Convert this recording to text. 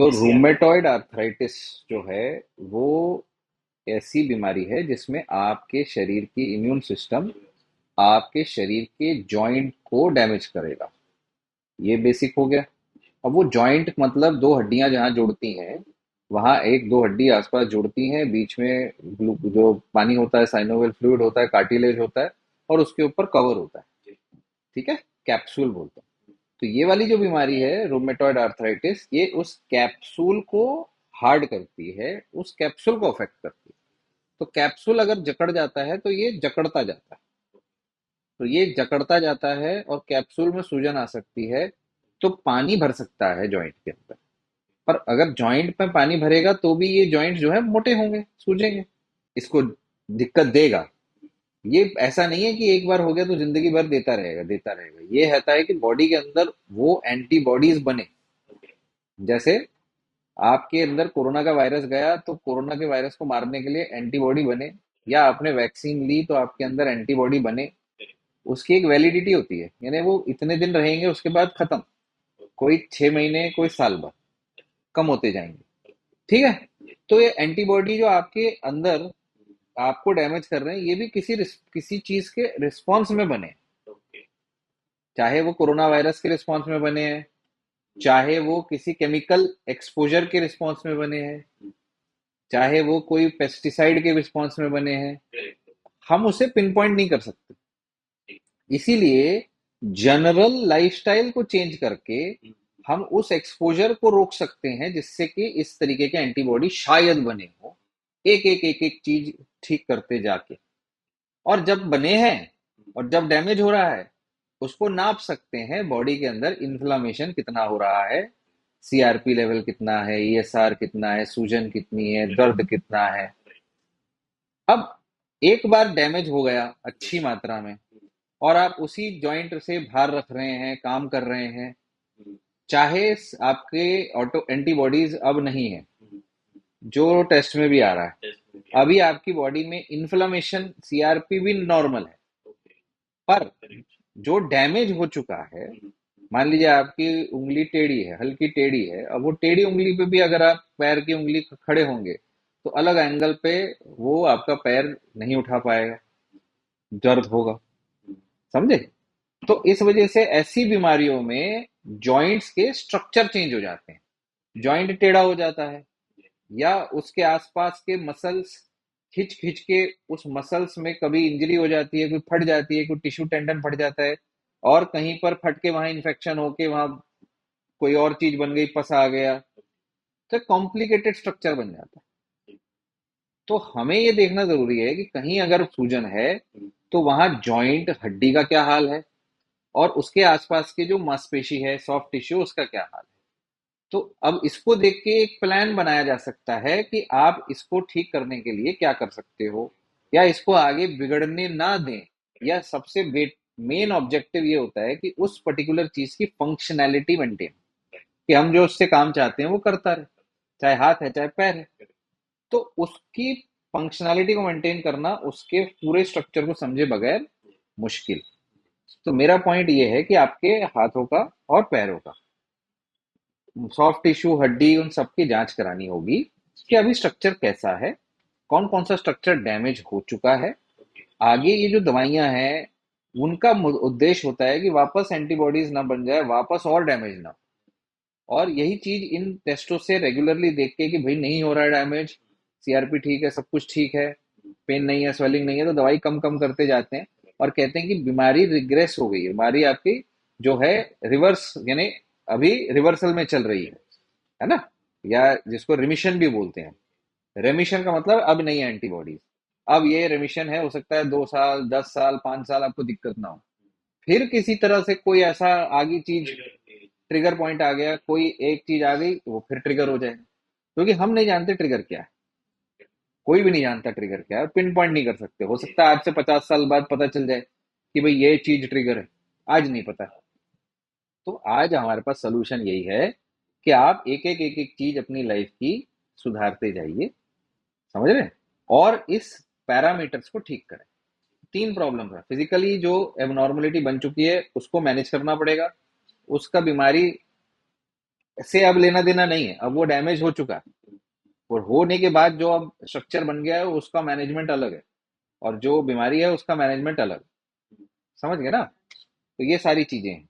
तो इसके अलावा। रूमेटॉइड आर्थराइटिस जो है वो ऐसी बीमारी है जिसमें आपके शरीर की इम्यून सिस्टम आपके शरीर के जॉइंट को डैमेज करेगा। ये बेसिक हो गया। अब वो जॉइंट मतलब दो हड्डियां जहाँ जुड़ती हैं, वहां एक दो हड्डी आसपास जुड़ती हैं, बीच में जो पानी होता है, साइनोवियल फ्लूइड होता है, कार्टिलेज होता है, और उसके ऊपर कवर होता है। ठीक है, कैप्सूल बोलते हैं। तो ये वाली जो बीमारी है रूमेटॉइड आर्थराइटिस, ये उस कैप्सूल को हार्ड करती है, उस कैप्सूल को अफेक्ट करती है। तो कैप्सूल अगर जकड़ जाता है तो ये जकड़ता जाता है। तो ये जकड़ता जाता है और कैप्सूल में सूजन आ सकती है। तो पानी भर सकता है जॉइंट के अंदर। पर अगर जॉइंट में पानी भरेगा तो भी ये जॉइंट जो है मोटे होंगे, सूजेंगे, इसको दिक्कत देगा। ये ऐसा नहीं है कि एक बार हो गया तो जिंदगी भर देता रहेगा देता रहेगा। ये रहता है कि बॉडी के अंदर वो एंटीबॉडीज बने। जैसे आपके अंदर कोरोना का वायरस गया तो कोरोना के वायरस को मारने के लिए एंटीबॉडी बने, या आपने वैक्सीन ली तो आपके अंदर एंटीबॉडी बने। उसकी एक वैलिडिटी होती है, यानी वो इतने दिन रहेंगे, उसके बाद खत्म। कोई 6 महीने, कोई साल भर, कम होते जाएंगे। ठीक है। तो ये एंटीबॉडी जो आपके अंदर आपको डैमेज कर रहे हैं, ये भी किसी चीज के रिस्पॉन्स में बने। चाहे वो कोरोना वायरस के रिस्पॉन्स में बने हैं, चाहे वो किसी केमिकल एक्सपोजर के रिस्पॉन्स में बने हैं, चाहे वो कोई पेस्टिसाइड के रिस्पॉन्स में बने हैं, हम उसे पिन पॉइंट नहीं कर सकते। इसीलिए जनरल लाइफस्टाइल को चेंज करके हम उस एक्सपोजर को रोक सकते हैं, जिससे कि इस तरीके के एंटीबॉडी शायद बने हो, एक एक एक एक चीज ठीक करते जाके। और जब बने हैं और जब डैमेज हो रहा है, उसको नाप सकते हैं, बॉडी के अंदर इन्फ्लामेशन कितना हो रहा है, सीआरपी लेवल कितना है, ईएसआर कितना है, सूजन कितनी है, दर्द कितना है। अब एक बार डैमेज हो गया अच्छी मात्रा में, और आप उसी जॉइंट से भार रख रहे हैं, काम कर रहे हैं, चाहे आपके ऑटो एंटीबॉडीज अब नहीं है, जो टेस्ट में भी आ रहा है, अभी आपकी बॉडी में इन्फ्लामेशन, सीआरपी भी नॉर्मल है, पर जो डैमेज हो चुका है, मान लीजिए आपकी उंगली टेढ़ी है, हल्की टेढ़ी है, अब वो टेढ़ी उंगली पे भी अगर आप पैर की उंगली खड़े होंगे तो अलग एंगल पे वो आपका पैर नहीं उठा पाएगा, दर्द होगा। समझे? तो इस वजह से ऐसी बीमारियों में जॉइंट्स के स्ट्रक्चर चेंज हो जाते हैं। जॉइंट टेढ़ा हो जाता है, या उसके आसपास के मसल्स खिंच खिंच के, उस मसल्स में कभी इंजरी हो जाती है, कोई फट जाती है, कोई टिश्यू टेंडन फट जाता है, और कहीं पर फट के वहां इन्फेक्शन होके वहां कोई और चीज बन गई, पस आ गया, तो कॉम्प्लिकेटेड स्ट्रक्चर बन जाता है। तो हमें ये देखना जरूरी है कि कहीं अगर सूजन है तो वहां जॉइंट हड्डी का क्या हाल है, और उसके आसपास के जो मांसपेशी है, सॉफ्ट टिश्यू, उसका क्या हाल है। तो अब इसको देख के एक प्लान बनाया जा सकता है कि आप इसको ठीक करने के लिए क्या कर सकते हो, या इसको आगे बिगड़ने ना दें। या सबसे मेन ऑब्जेक्टिव ये होता है कि उस पर्टिकुलर चीज की फंक्शनैलिटी मेंटेन, कि हम जो उससे काम चाहते हैं वो करता रहे, चाहे हाथ है चाहे पैर है। तो उसकी फंक्शनैलिटी को मेंटेन करना उसके पूरे स्ट्रक्चर को समझे बगैर मुश्किल। तो मेरा पॉइंट ये है कि आपके हाथों का और पैरों का सॉफ्ट टिश्यू, हड्डी, उन सब की जांच करानी होगी कि अभी स्ट्रक्चर कैसा है, कौन कौन सा स्ट्रक्चर डैमेज हो चुका है। आगे ये जो दवाइयां हैं, उनका उद्देश्य होता है कि वापस एंटीबॉडीज ना बन जाए, वापस और डैमेज ना हो। और यही चीज इन टेस्टों से रेगुलरली देख के कि भाई नहीं हो रहा है डैमेज, सीआरपी ठीक है, सब कुछ ठीक है, पेन नहीं है, स्वेलिंग नहीं है, तो दवाई कम कम करते जाते हैं। और कहते हैं कि बीमारी रिग्रेस हो गई है, बीमारी आपकी जो है रिवर्स, यानी अभी रिवर्सल में चल रही है ना, या जिसको रिमिशन भी बोलते हैं। रेमिशन का मतलब अब नहीं है एंटीबॉडीज, अब ये रेमिशन है, हो सकता है 2 साल, 10 साल, 5 साल आपको दिक्कत ना हो। फिर किसी तरह से कोई ऐसा आगे चीज, ट्रिगर पॉइंट आ गया, कोई एक चीज आ गई तो वो फिर ट्रिगर हो जाएगा। क्योंकि हम नहीं जानते ट्रिगर क्या है, कोई भी नहीं जानता ट्रिगर क्या है, पिन पॉइंट नहीं कर सकते। हो सकता है आज से 50 साल बाद पता चल जाए कि भाई ये चीज ट्रिगर है, आज नहीं पता। तो आज हमारे पास सोल्यूशन यही है कि आप एक एक चीज अपनी लाइफ की सुधारते जाइए, समझ रहे हैं, और इस पैरामीटर्स को ठीक करें। 3 प्रॉब्लम है, फिजिकली जो एबनॉर्मलिटी बन चुकी है उसको मैनेज करना पड़ेगा, उसका बीमारी से अब लेना देना नहीं है, अब वो डैमेज हो चुका है। और होने के बाद जो अब स्ट्रक्चर बन गया है उसका मैनेजमेंट अलग है, और जो बीमारी है उसका मैनेजमेंट अलग। समझ गए ना? तो ये सारी चीजें हैं।